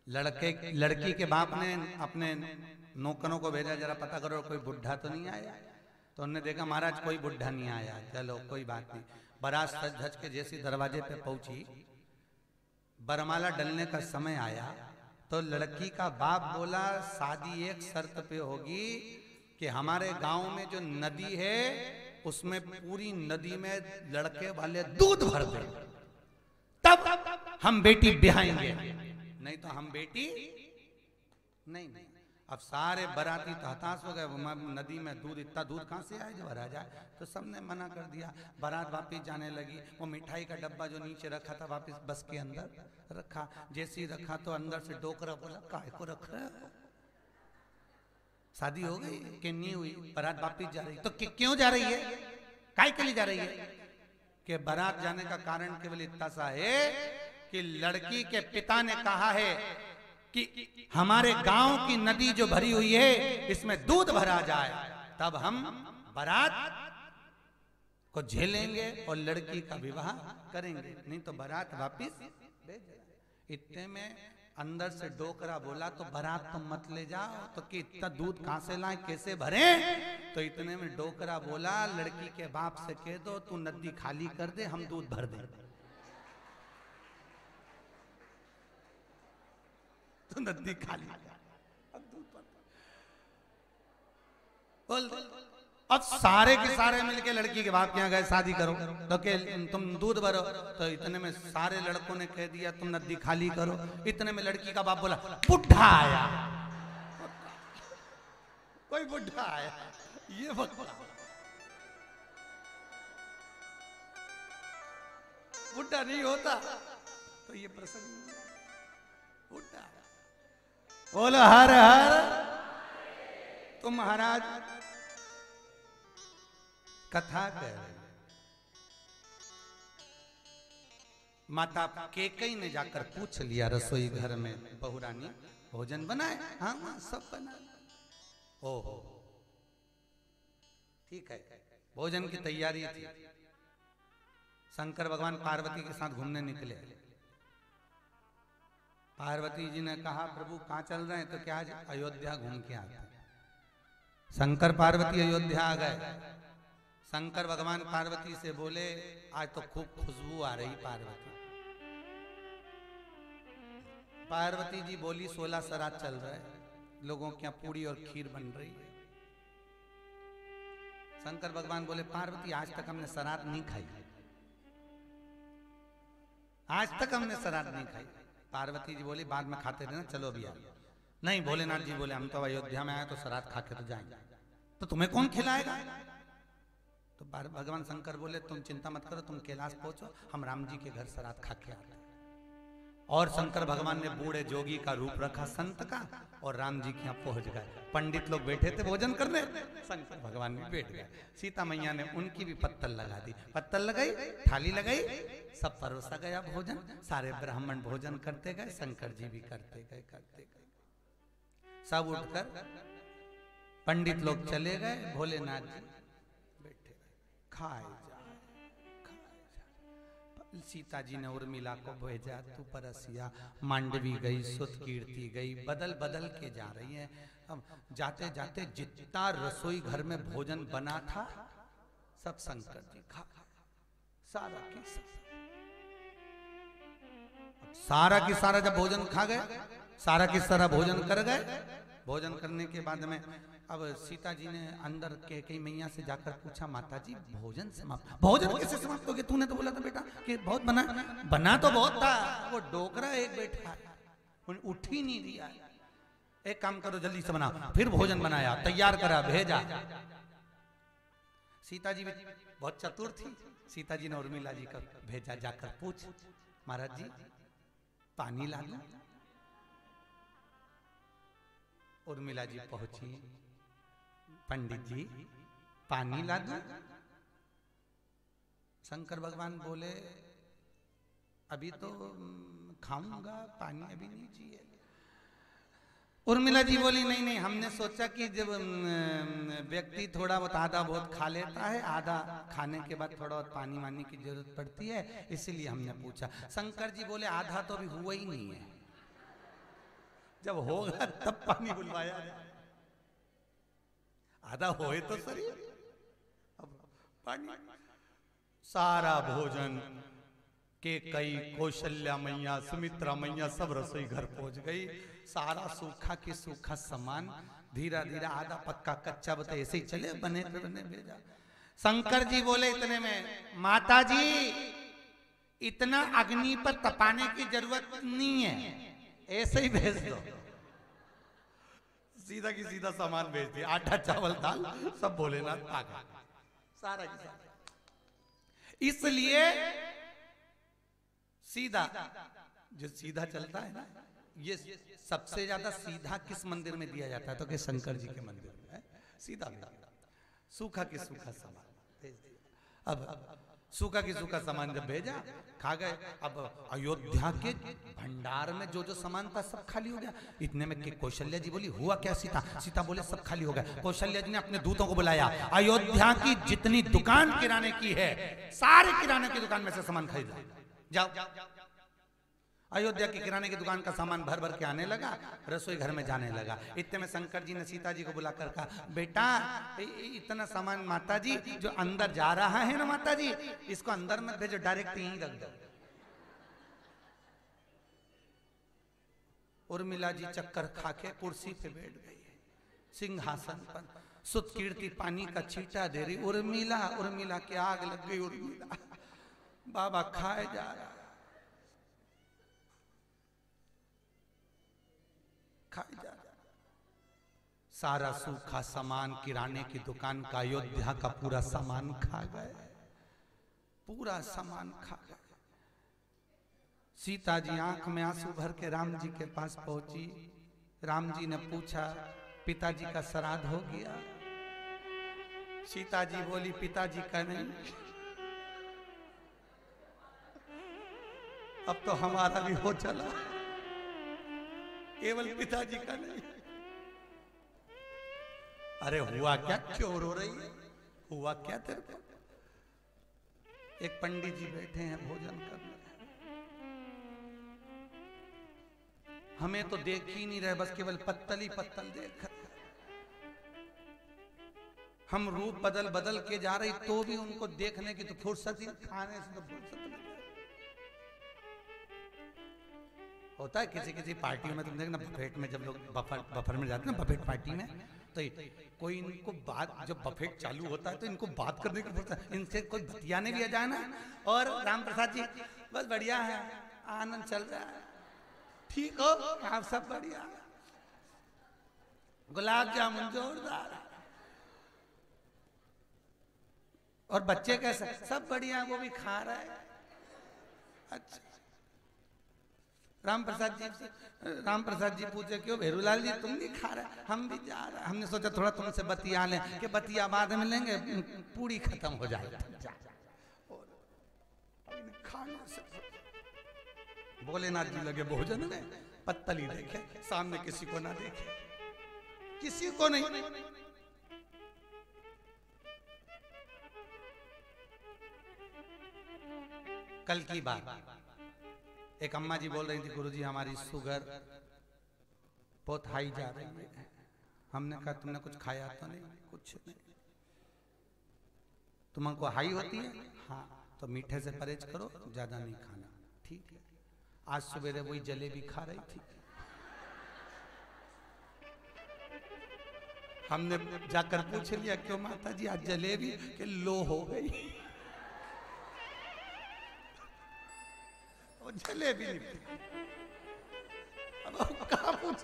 लड़की के बाप ने अपने नौकरों को भेजा, जरा पता करो कोई बुढ़ा तो नहीं आया। तो उन्होंने देखा महाराज कोई बुढ़ा नहीं आया, चलो कोई बात नहीं। बारात सज धज के जैसी दरवाजे पे पहुंची, बरमाला डलने का समय आया, तो लड़की का बाप बोला शादी एक शर्त पे होगी कि हमारे गांव में जो नदी है उसमें पूरी नदी में लड़के वाले दूध भर दे, तब हम बेटी ब्याहेंगे, नहीं तो हम बेटी नहीं। अब सारे बराती तो हताश हो गए, नदी में दूध, इतना दूध कहाँ से आए जो भरा जाए। तो सबने मना कर दिया। बारात वापिस जाने लगी। वो मिठाई का डब्बा जो नीचे रखा था वापिस बस के अंदर रखा। जैसे ही रखा तो अंदर से डोकरा बोला काय को रख रहा है, शादी हो गई कि नहीं हुई? बारात वापिस जा रही। तो क्यों जा रही है, काय के लिए जा रही है? कि बारात जाने का कारण केवल इतना सा है कि लड़की के पिता ने कहा है कि हमारे गांव की नदी जो भरी हुई है इसमें दूध भरा जाए, तब हम बारात को झेलेंगे और लड़की का विवाह करेंगे, नहीं तो बारात वापिस भेज। इतने में अंदर से डोकरा बोला तो बारात तो मत ले जाओ। तो कि इतना दूध कहां से लाए, कैसे भरे? तो इतने में डोकरा बोला लड़की के बाप से कह दो तू नदी खाली कर दे, हम दूध भर दे। तो नदी खाली, अब दूध बोल। अब सारे के सारे मिलके लड़की के बाप के यहाँ गए शादी करो, तो के तुम दूध भरो। तो इतने में सारे लड़कों ने कह दिया तुम नदी खाली करो। इतने में लड़की का बाप बोला बुढ़ा आया, कोई बुढ़ा आया, ये बुढ़ा नहीं होता तो ये प्रसंग बुढ़ा। बोलो हर हर। तो महाराज कथा कह रहे, माता केकई ने जाकर पूछ लिया रसोई घर में, बहुरानी भोजन बनाए? हाँ हाँ सब बना। ओहो ठीक है, भोजन की तैयारी थी। शंकर भगवान पार्वती के साथ घूमने निकले। पार्वती जी ने कहा प्रभु कहाँ चल रहे हैं? तो क्या आज अयोध्या घूम के आते। शंकर पार्वती अयोध्या आ गए। शंकर भगवान पार्वती से बोले आज तो खूब खुशबू आ रही पार्वती। पार्वती जी बोली 16 श्राद्ध चल रहे, लोगों के यहाँ पूरी और खीर बन रही है। शंकर भगवान बोले पार्वती आज तक हमने श्राद्ध नहीं खाई, आज तक हमने श्राद्ध नहीं खाई। पार्वती जी बोली बाद में खाते रहना, चलो अभी आ। नहीं भोलेनाथ जी बोले हम तो अयोध्या में आए तो श्राद्ध खा के तो जाएंगे, तो तुम्हें कौन खिलाएगा? तो भगवान शंकर बोले तुम चिंता मत करो, तुम कैलाश पहुंचो, हम राम जी के घर श्राद्ध खा के आते। और शंकर भगवान ने बूढ़े जोगी का रूप रखा संत का, और राम जी के यहाँ पहुंच गए। पंडित लोग बैठे थे भोजन करने, शंकर भगवान भी बैठ गए। सीता मैया ने उनकी भी पत्तल लगा दी, पत्तल लगाई, थाली लगाई, सब परोसा गया भोजन। सारे ब्राह्मण भोजन करते गए, शंकर जी भी करते गए करते गए। सब उठकर पंडित लोग चले गए, भोलेनाथ जी बैठे खाए जा। सीता जी ने उर्मिला को भेजा तू परसिया, मांडवी गई, सुत कीर्ति गई, बदल बदल के जा रही है। अब जाते जाते जितना रसोई घर में भोजन बना था सब शंकर जी खा सारा की सारा की सारा। जब भोजन खा गए, सारा की सारा भोजन कर गए। भोजन करने के बाद में अब सीता जी ने अंदर कैकेयी मैया से जाकर पूछा माता जी भोजन समाप्त। भोजन कैसे समाप्त हो गया? तूने तो बोला था बेटा कि बहुत बना। बना तो बहुत था, वो डोकरा एक बैठा उठ ही नहीं दिया। एक काम करो जल्दी से बनाओ। फिर भोजन बनाया, तैयार करा, भेजा। सीता जी भी बहुत चतुर थी। सीता जी ने उर्मिला जी का भेजा, जाकर पूछ महाराज जी पानी ला दूं? उर्मिला जी पहुंची, पंडित जी पानी ला दूं? शंकर भगवान बोले अभी तो खाऊंगा, पानी अभी नहीं चाहिए। उर्मिला जी बोली नहीं नहीं, हमने सोचा कि जब व्यक्ति थोड़ा बहुत आधा बहुत खा लेता है, आधा खाने के बाद थोड़ा बहुत पानी वानी की जरूरत पड़ती है, इसीलिए हमने पूछा। शंकर जी बोले आधा तो अभी हुआ ही नहीं है, जब होगा तब पानी बुलवाया जाए, आधा होए तो शरीर, अब पानी। सारा भोजन के कई कौशल्या मैया सुमित्रा मैया सब रसोई घर पहुंच गई। सारा सूखा के सूखा सामान धीरा धीरा आधा पक्का कच्चा बता ऐसे ही चले बने बने भेजा। शंकर जी बोले इतने में, माता जी इतना अग्नि पर तपाने की जरूरत नहीं है, ऐसे ही भेज दो। सीधा की सीधा सामान भेज दिया, आटा चावल दाल सब भोलेनाथ आ गए सारा की सारा। इसलिए सीधा जो सीधा चलता है ना, ये सबसे ज्यादा सीधा किस मंदिर में दिया जाता है तो कि शंकर जी के मंदिर में है। सीधा सूखा की सूखा सामान भेज दिया। अब सूखा की सूखा सामान जब भेजा खा गए। अब अयोध्या के भंडार में जो जो सामान था सब खाली हो गया। इतने में कि कौशल्या जी बोली हुआ क्या सीता? सीता बोले सब खाली हो गया। कौशल्या जी ने अपने दूतों को बुलाया, अयोध्या की जितनी दुकान किराने की है सारे किराने की दुकान में से सामान खरीद जाओ। अयोध्या की किराने की दुकान का सामान भर भर के आने लगा, रसोई घर में जाने लगा। इतने में शंकर जी ने सीता जी को बुलाकर कहा, बेटा इतना सामान माता जी जो अंदर जा रहा है ना माता जी, इसको अंदर मत भेजो, डायरेक्ट यहीं रख दो। उर्मिला जी चक्कर खा के कुर्सी पे बैठ गई है, सिंहासन पर। सुत कीर्ति पानी का छींटा दे रही, उर्मिला उर्मिला के आग लग गई। उर्मिला बाबा खाए जा रहा, खाए जा रहा। सारा सूखा सामान किराने की दुकान का अयोध्या का पूरा सामान खा गए, पूरा सामान खा गए। सीता जी आंख में आंसू भर के राम जी के पास पहुंची। राम जी ने पूछा, पिताजी का श्राद्ध हो गया? सीता जी बोली, पिताजी का नहीं, अब तो हमारा भी हो चला, केवल पिताजी का नहीं। अरे हुआ क्या, क्यों रो रही है? हुआ क्या तेरे को? एक पंडित जी बैठे हैं भोजन करने, हमें तो देख ही नहीं रहे, बस केवल पत्तल ही पत्तल देख। हम रूप बदल बदल के जा रही तो भी उनको देखने की तो फुर्सत ही, खाने से तो फुर्सत नहीं। होता है किसी किसी पार्टियों में, तुम देखना बफेट में जब लोग बफर में जाते हैं ना, बफेट पार्टी में, तो कोई इनको बात, जब बफेट चालू होता है तो इनको बात करने की फुर्सत, इनसे कोई बतियाने भी आ जाए ना। और राम प्रसाद जी बस बढ़िया है, आनंद चल रहा है, ठीक हो आप सब बढ़िया, गुलाब जामुन जोरदार, और बच्चे कैसे? सब बढ़िया, वो भी खा रहा है। अच्छा, राम प्रसाद जी पूछे, क्यों भेरूलाल जी तुम नहीं खा रहे? हम भी जा रहे हैं। हमने सोचा थोड़ा तुमसे बतिया लें, कि बतिया बाद में लेंगे, पूरी खत्म हो जाएगी। खाने से भोलेनाथ जी लगे भोजन में, पत्तली देखे, सामने किसी को ना देखे, किसी को नहीं। कल की बात, एक अम्मा जी बोल रही थी, गुरुजी हमारी शुगर बहुत हाई जा रही है। हमने कहा तुमने कुछ खाया तो नहीं? कुछ नहीं। तुमको हाई होती है? हाँ, तो मीठे से परहेज करो, ज्यादा नहीं खाना, ठीक है। आज सवेरे वही जलेबी खा रही थी। हमने जाकर पूछ लिया, क्यों माता जी आज जलेबी? के लो हो गई, जलेबी नहीं। अब कहाँ पूछ?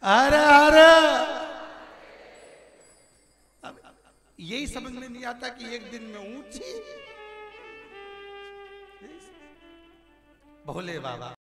अरे अरे, अब यही समझ में नहीं आता कि एक दिन में ऊंची। भोले बाबा